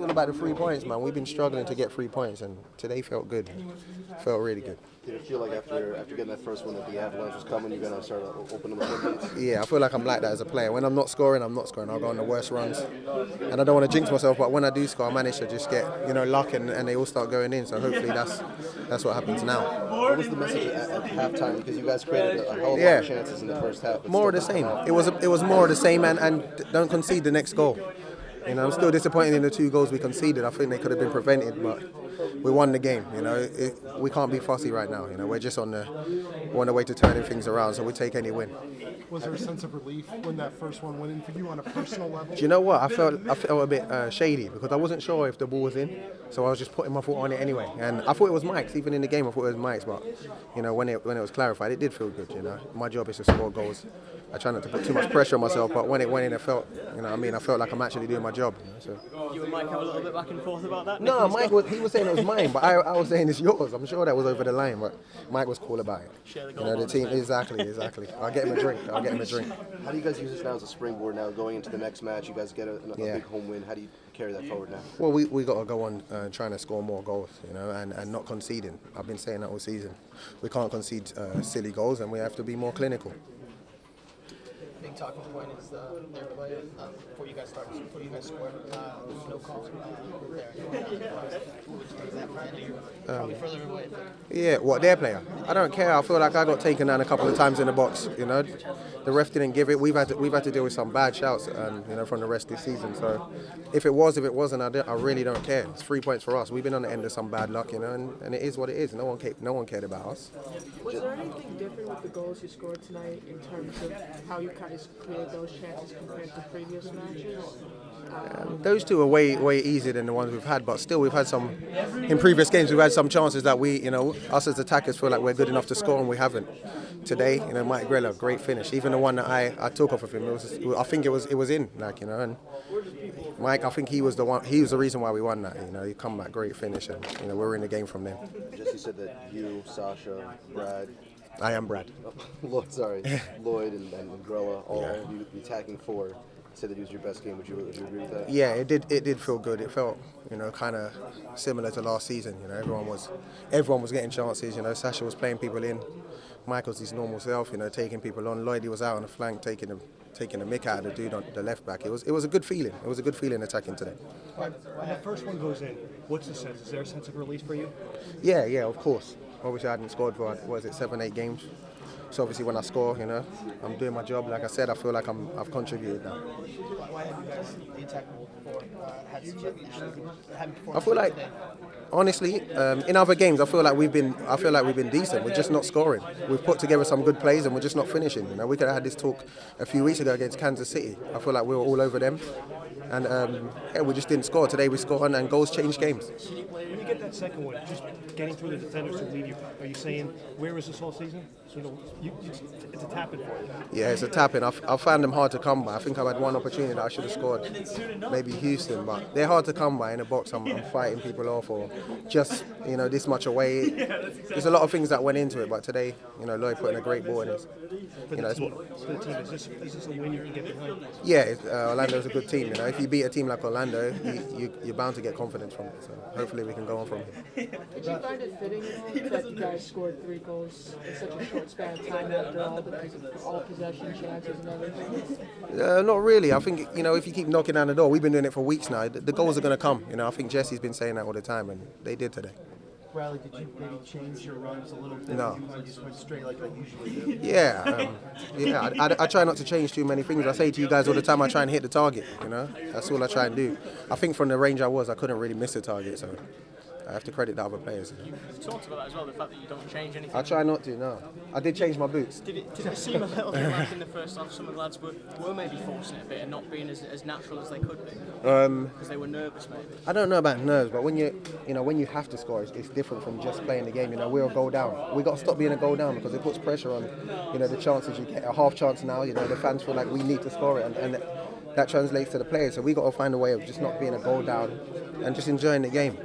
It's all about the 3 points, man. We've been struggling to get 3 points, and today felt good. Felt really good. Did it feel like after getting that first one that the avalanche was coming, you're going to start opening the floodgates? Yeah, I feel like I'm like that as a player. When I'm not scoring, I'm not scoring. I'll go on the worst runs. And I don't want to jinx myself, but when I do score, I manage to just get, luck and they all start going in. So hopefully that's what happens now. What was the message at halftime? Because you guys created a hell of a lot of chances in the first half. More of the same. It was more of the same, and don't concede the next goal. I'm still disappointed in the 2 goals we conceded. I think they could have been prevented, but we won the game. We can't be fussy right now. We're just on the way to turning things around, so we take any win. Was there a sense of relief when that first one went in for you on a personal level? Do you know what? I felt a bit shady because I wasn't sure if the ball was in, so I was just putting my foot on it anyway. And I thought it was Mike's. Even in the game, I thought it was Mike's. But when it was clarified, it did feel good. My job is to score goals. I try not to put too much pressure on myself, but when it went in, it felt, I felt like I'm actually doing my job. So. You and Mike have a little bit back and forth about that? No, Mike he was saying it was mine, but I was saying it's yours. I'm sure that was over the line, but Mike was cool about it. Share the goal. The team, exactly. I'll get him a drink. How do you guys use this now as a springboard now going into the next match? You guys get a big home win. How do you carry that forward now? Well, we got to go on trying to score more goals, and not conceding. I've been saying that all season. We can't concede silly goals, and we have to be more clinical. Big talking point is their play before you guys scored. There's no call there. Probably further away. Yeah, what, their player? I don't care. I feel like I got taken down a couple of times in the box. The ref didn't give it. We've had to deal with some bad shouts, from the rest of the season. So, if it wasn't, I really don't care. It's 3 points for us. We've been on the end of some bad luck, and it is what it is. No one cared about us. Was there anything different with the goals you scored tonight in terms of how you kind of create those chances compared to previous matches? Those 2 are way easier than the ones we've had, but still we've had some, in previous games we've had some chances that we, us as attackers feel like we're good enough to score and we haven't. Today, Mike Grella, great finish. Even the one that I took off of him, I think it was in, and Mike, I think he was the reason why we won that. He come back, great finish, and we were in the game from then. Jesse said that you, Sasha, Brad. I am Brad. Lloyd and Grella, all you attacking 4. Said that it was your best game. Would you agree with that? Yeah, it did feel good. It felt, kind of similar to last season. Everyone was getting chances. Sasha was playing people in. Mike was his normal self. Taking people on. Lloyd, he was out on the flank, taking the mick out of the dude on the left back. It was a good feeling. It was a good feeling attacking today. When that first one goes in, what's the sense? Is there a sense of relief for you? Yeah, of course. Obviously, I hadn't scored for 7-8 games. So obviously when I score, I'm doing my job. Like I said, I feel like I've contributed now. Why have you guys the attack before? I feel like, honestly, in other games, I feel like we've been decent. We're just not scoring. We've put together some good plays and we're just not finishing. We could have had this talk a few weeks ago against Kansas City. I feel like we were all over them, and we just didn't score. Today we scored, and goals change games. When you get that second one, just getting through the defenders to lead you, are you saying where is this all season? It's a tap-in for you. Yeah, it's a tap-in. I found them hard to come by. I think I've had one opportunity that I should have scored, maybe Houston, but they're hard to come by in the box. I'm fighting people off, or just this much away. There's a lot of things that went into it, but today, Lloyd put in a great ball in it. For the team, is this a win you can get behind? Yeah, Orlando's a good team. If you beat a team like Orlando, you're bound to get confidence from it. So hopefully we can go on from here. Did you find it fitting that you guys scored 3 goals in such a short span of time after all possession chances and everything? Not really. I think if you keep knocking down the door, we've been doing it for weeks now. The goals are going to come. I think Jesse's been saying that all the time, and they did today. Riley, did you maybe change your runs a little bit? No. You just went straight like I usually do? Yeah. I try not to change too many things. I say to you guys all the time, I try and hit the target. That's all I try and do. I think from the range I couldn't really miss the target. So I have to credit the other players. You've talked about that as well, the fact that you don't change anything. I try not to, no. I did change my boots. Did it seem a little bit like in the first half some of the lads were maybe forcing it a bit and not being as natural as they could be? Because they were nervous maybe? I don't know about nerves, but when you have to score, it's different from just playing the game. We're a goal down. We've got to stop being a goal down because it puts pressure on, the chances you get. A half chance now, the fans feel like we need to score it, and that translates to the players. So we got to find a way of just not being a goal down and just enjoying the game.